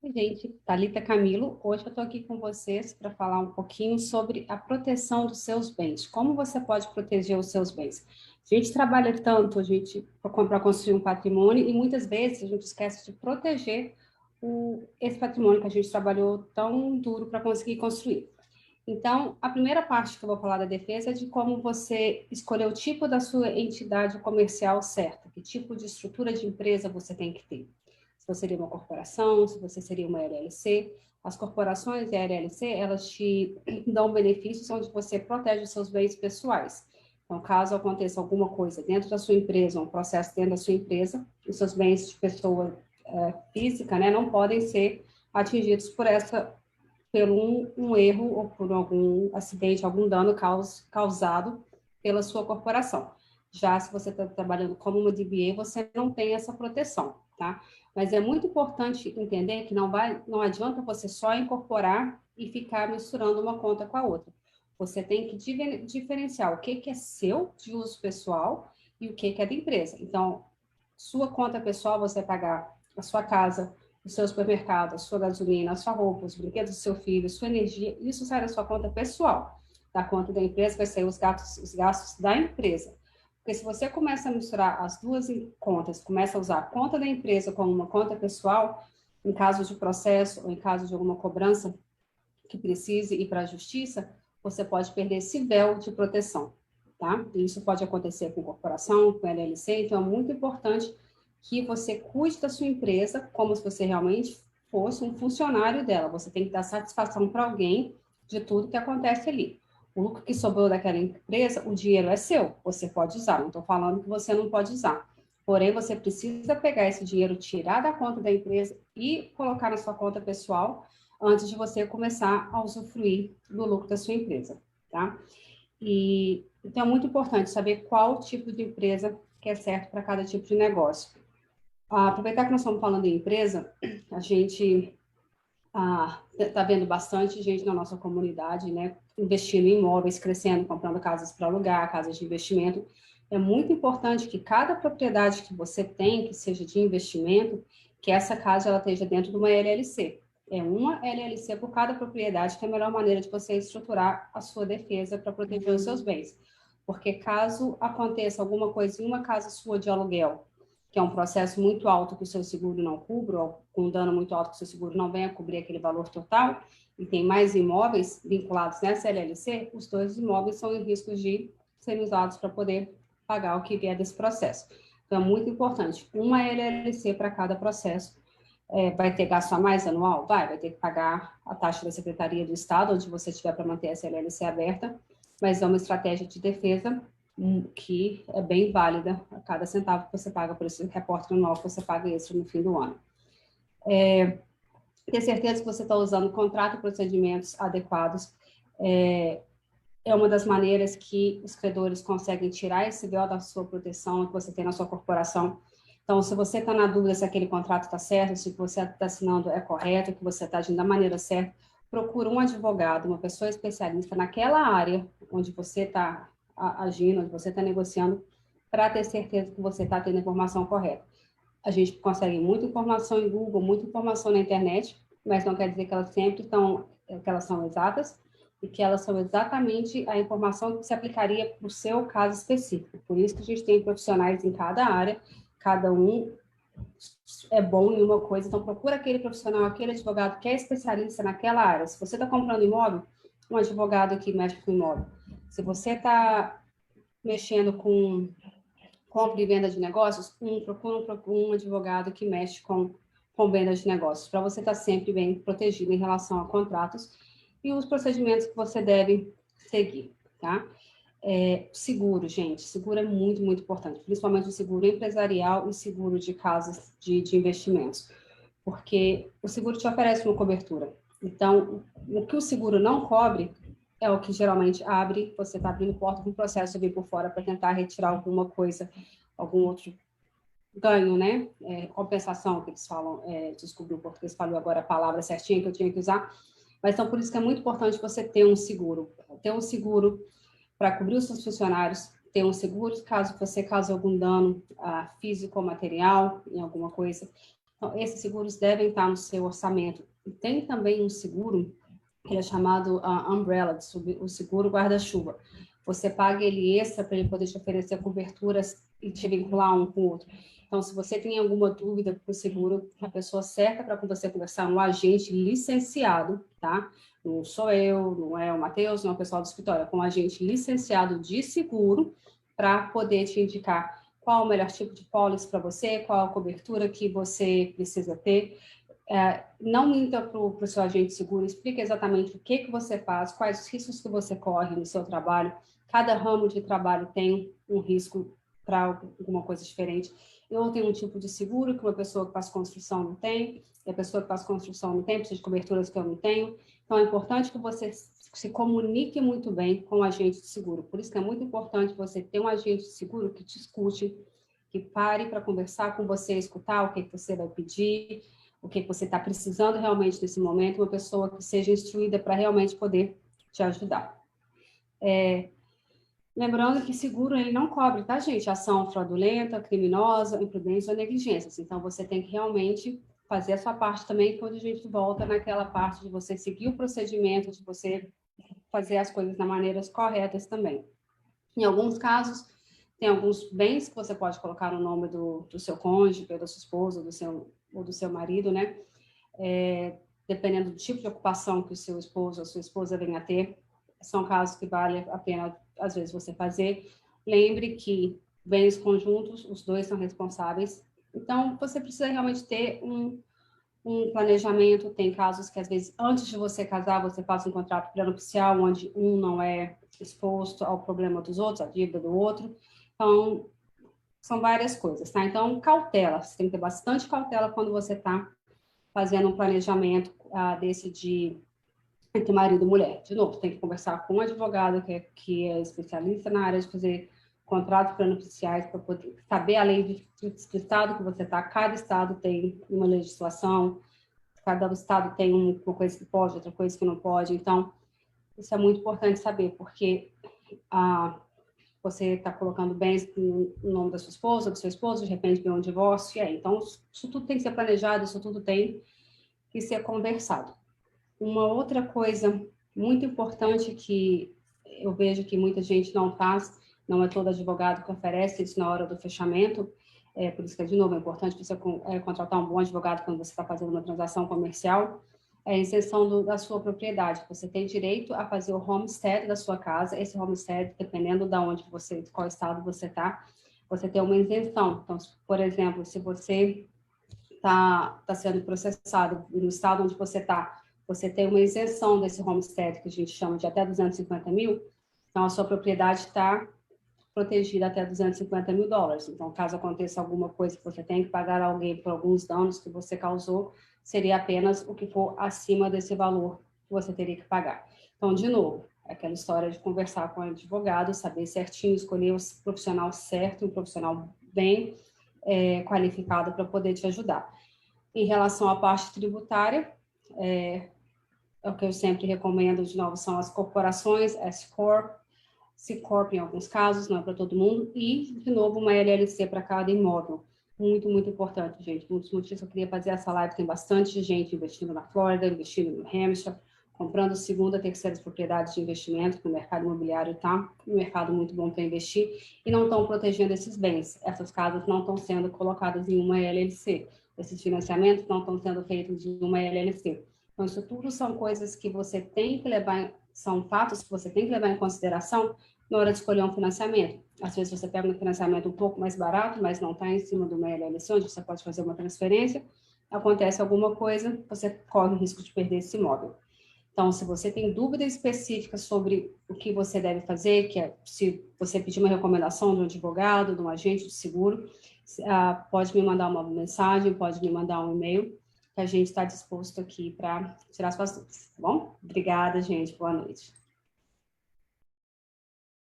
Oi, gente, Thalita Camilo. Hoje eu estou aqui com vocês para falar um pouquinho sobre a proteção dos seus bens. Como você pode proteger os seus bens? A gente trabalha tanto, para construir um patrimônio e muitas vezes a gente esquece de proteger esse patrimônio que a gente trabalhou tão duro para conseguir construir. Então, a primeira parte que eu vou falar da defesa é de como você escolher o tipo da sua entidade comercial certa, que tipo de estrutura de empresa você tem que ter. Se você seria uma corporação, se você seria uma LLC. As corporações e a LLC, elas te dão benefícios onde você protege os seus bens pessoais. Então, caso aconteça alguma coisa dentro da sua empresa, um processo dentro da sua empresa, os seus bens de pessoa física, né, não podem ser atingidos por um erro ou por algum acidente, algum dano causado pela sua corporação. Já se você está trabalhando como uma DBA, você não tem essa proteção, tá? Mas é muito importante entender que não adianta você só incorporar e ficar misturando uma conta com a outra. Você tem que diferenciar o que é seu de uso pessoal e o que é da empresa. Então, sua conta pessoal, você pagar a sua casa, o seu supermercado, a sua gasolina, a sua roupa, os brinquedos do seu filho, a sua energia, isso sai da sua conta pessoal. Da conta da empresa vai sair os gastos da empresa. Porque se você começa a misturar as duas contas, começa a usar a conta da empresa como uma conta pessoal, em caso de processo ou em caso de alguma cobrança que precise ir para a justiça, você pode perder esse véu de proteção, tá? E isso pode acontecer com corporação, com LLC, então é muito importante que você cuide da sua empresa como se você realmente fosse um funcionário dela. Você tem que dar satisfação para alguém de tudo que acontece ali. O lucro que sobrou daquela empresa, o dinheiro é seu, você pode usar. Não estou falando que você não pode usar. Porém, você precisa pegar esse dinheiro, tirar da conta da empresa e colocar na sua conta pessoal antes de você começar a usufruir do lucro da sua empresa, tá? Então é muito importante saber qual tipo de empresa que é certo para cada tipo de negócio. Aproveitar que nós estamos falando em empresa, a gente está vendo bastante gente na nossa comunidade, né, investindo em imóveis, crescendo, comprando casas para alugar, casas de investimento. É muito importante que cada propriedade que você tem, que seja de investimento, que essa casa ela esteja dentro de uma LLC. É uma LLC por cada propriedade, que é a melhor maneira de você estruturar a sua defesa para proteger os seus bens. Porque caso aconteça alguma coisa em uma casa sua de aluguel, que é um processo muito alto que o seu seguro não cubra, ou com um dano muito alto que o seu seguro não venha cobrir aquele valor total, e tem mais imóveis vinculados nessa LLC, os dois imóveis são em risco de serem usados para poder pagar o que vier desse processo. Então, é muito importante, uma LLC para cada processo. Vai ter gasto a mais anual? Vai ter que pagar a taxa da Secretaria do Estado, onde você tiver para manter essa LLC aberta, mas é uma estratégia de defesa que é bem válida a cada centavo que você paga por esse repórter anual que você paga extra no fim do ano. Ter certeza que você está usando contrato e procedimentos adequados é uma das maneiras que os credores conseguem tirar esse véu da sua proteção que você tem na sua corporação. Então, se você está na dúvida se aquele contrato está certo, se o que você está assinando é correto, que você está agindo da maneira certa, procura um advogado, uma pessoa especialista naquela área onde você está agindo, onde você está negociando, para ter certeza que você está tendo a informação correta. A gente consegue muita informação em Google, muita informação na internet, mas não quer dizer que elas sempre que elas são exatas e que elas são exatamente a informação que se aplicaria para o seu caso específico. Por isso que a gente tem profissionais em cada área, cada um é bom em uma coisa, então procura aquele profissional, aquele advogado que é especialista naquela área. Se você está comprando imóvel, um advogado que mexe com imóvel. Se você está mexendo com compra e venda de negócios, procura um advogado que mexe com venda de negócios, para você estar sempre bem protegido em relação a contratos e os procedimentos que você deve seguir, tá? Seguro, gente, seguro é muito, muito importante, principalmente o seguro empresarial e seguro de casas de investimentos, porque o seguro te oferece uma cobertura. Então, o que o seguro não cobre é o que geralmente abre, você está abrindo porta para um processo de vir por fora para tentar retirar alguma coisa, algum outro ganho, né? Compensação, que eles falam, descobri o português, falou agora a palavra certinha que eu tinha que usar, mas então por isso que é muito importante você ter um seguro para cobrir os seus funcionários, ter um seguro caso você cause algum dano físico ou material em alguma coisa, Então, esses seguros devem estar no seu orçamento. E tem também um seguro, que é chamado Umbrella, o seguro guarda-chuva. Você paga ele extra para ele poder te oferecer coberturas e te vincular um com o outro. Então, se você tem alguma dúvida com o seguro, a pessoa certa para você conversar é um agente licenciado, tá? Não sou eu, não é o Matheus, não é o pessoal do escritório, é com um agente licenciado de seguro para poder te indicar qual o melhor tipo de pólice para você, qual a cobertura que você precisa ter. Não minta para o seu agente de seguro, explica exatamente o que você faz, quais os riscos que você corre no seu trabalho. Cada ramo de trabalho tem um risco para alguma coisa diferente. Eu tenho um tipo de seguro que uma pessoa que faz construção não tem, e a pessoa que faz construção não tem, precisa de coberturas que eu não tenho. Então, é importante que você se comunique muito bem com o agente de seguro. Por isso que é muito importante você ter um agente de seguro que te escute, que pare para conversar com você, escutar o que você vai pedir, o que você está precisando realmente nesse momento, uma pessoa que seja instruída para realmente poder te ajudar. Lembrando que seguro ele não cobre, tá, gente? Ação fraudulenta, criminosa, imprudência ou negligências. Então, você tem que realmente fazer a sua parte também, quando a gente volta naquela parte de você seguir o procedimento, de você fazer as coisas da maneiras corretas também. Em alguns casos, tem alguns bens que você pode colocar no nome do seu cônjuge, da sua esposa, ou do seu marido, né? Dependendo do tipo de ocupação que o seu esposo ou sua esposa venha a ter, são casos que vale a pena, às vezes, você fazer. Lembre que bens conjuntos, os dois são responsáveis. Então, você precisa realmente ter um planejamento. Tem casos que, às vezes, antes de você casar, você faz um contrato pré-nupcial, onde um não é exposto ao problema dos outros, à dívida do outro. Então, são várias coisas, tá? Então, cautela. Você tem que ter bastante cautela quando você está fazendo um planejamento desse entre marido e mulher. De novo, tem que conversar com um advogado que é especialista na área de fazer contratos pré-nupciais para poder saber a lei do estado que você está. Cada estado tem uma legislação, cada estado tem uma coisa que pode, outra coisa que não pode. Então, isso é muito importante saber, porque você está colocando bens no nome da sua esposa, do seu esposo, de repente vem um divórcio. Então, isso tudo tem que ser planejado, isso tudo tem que ser conversado. Uma outra coisa muito importante que eu vejo que muita gente não faz, não é todo advogado que oferece isso na hora do fechamento, por isso que, de novo, é importante você contratar um bom advogado quando você está fazendo uma transação comercial, é a isenção da sua propriedade. Você tem direito a fazer o homestead da sua casa. Esse homestead, dependendo de onde você, de qual estado você está, você tem uma isenção. Então, por exemplo, se você está sendo processado no estado onde você tem uma isenção desse homestead, que a gente chama de até 250 mil, então a sua propriedade está protegida até 250 mil dólares. Então, caso aconteça alguma coisa que você tem que pagar alguém por alguns danos que você causou, seria apenas o que for acima desse valor que você teria que pagar. Então, de novo, é aquela história de conversar com o advogado, saber certinho, escolher o profissional certo, um profissional bem qualificado para poder te ajudar. Em relação à parte tributária, o que eu sempre recomendo, de novo, são as corporações, S-Corp, C-Corp em alguns casos, não é para todo mundo, e, de novo, uma LLC para cada imóvel. Muito, muito importante, gente. Um dos motivos que eu queria fazer essa live, tem bastante gente investindo na Flórida, investindo no Hampshire, comprando segunda, terceiras propriedades de investimento, que o mercado imobiliário está um mercado muito bom para investir, e não estão protegendo esses bens. Essas casas não estão sendo colocadas em uma LLC. Esses financiamentos não estão sendo feitos em uma LLC. Então, isso tudo são coisas que você tem que levar, são fatos que você tem que levar em consideração na hora de escolher um financiamento. Às vezes você pega um financiamento um pouco mais barato, mas não está em cima de uma LLC, onde você pode fazer uma transferência, acontece alguma coisa, você corre o risco de perder esse imóvel. Então, se você tem dúvidas específicas sobre o que você deve fazer, que é se você pedir uma recomendação de um advogado, de um agente de seguro, pode me mandar uma mensagem, pode me mandar um e-mail, que a gente está disposto aqui para tirar suas dúvidas, tá bom? Obrigada, gente. Boa noite.